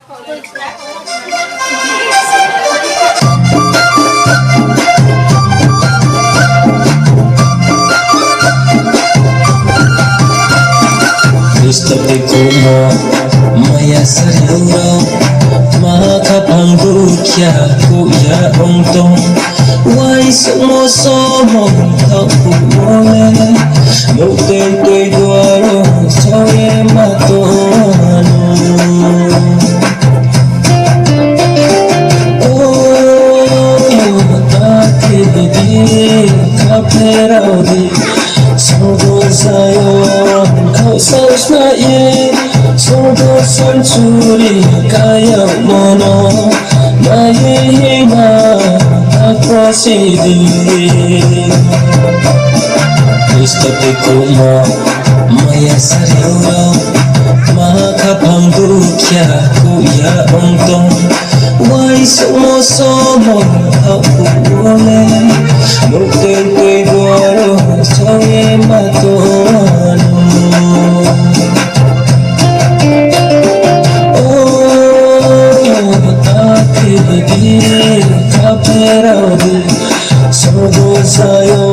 Gusto mo maya sariura makapangdukya kuya ongtong wai sumo tao mole no te duaro soye matono di kaperaudi sodo sayo kau sausna ye sodo sancuri kaya mono na hima aku sidi istapiku mo maya sariura makapangdukya kuya ongtong wai sumo aku boleh Nukten duaro soye matono di kaperaudi sodo sayo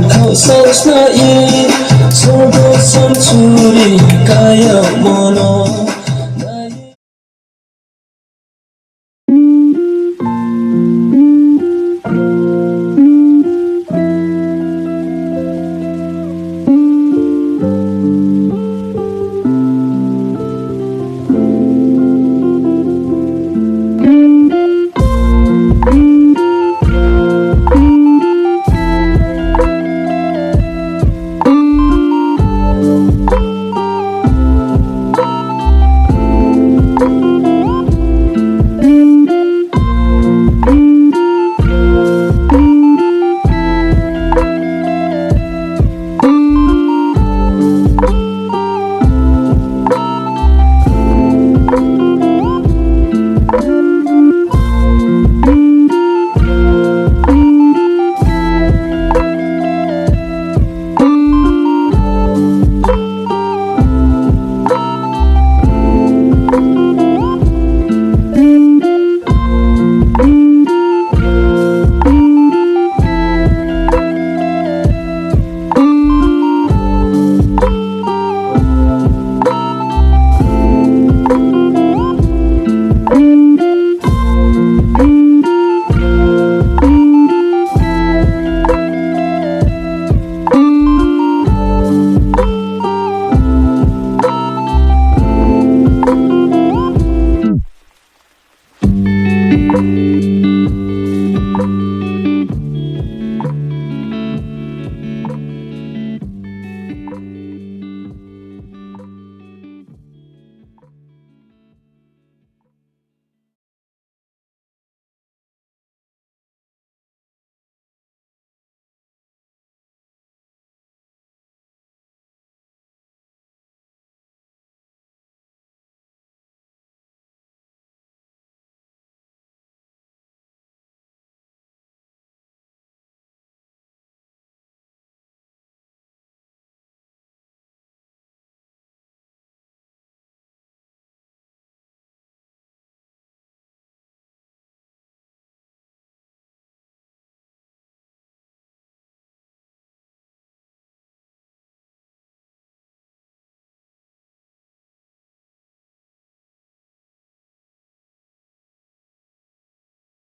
kau sausna ye sodo sancuri kaya mono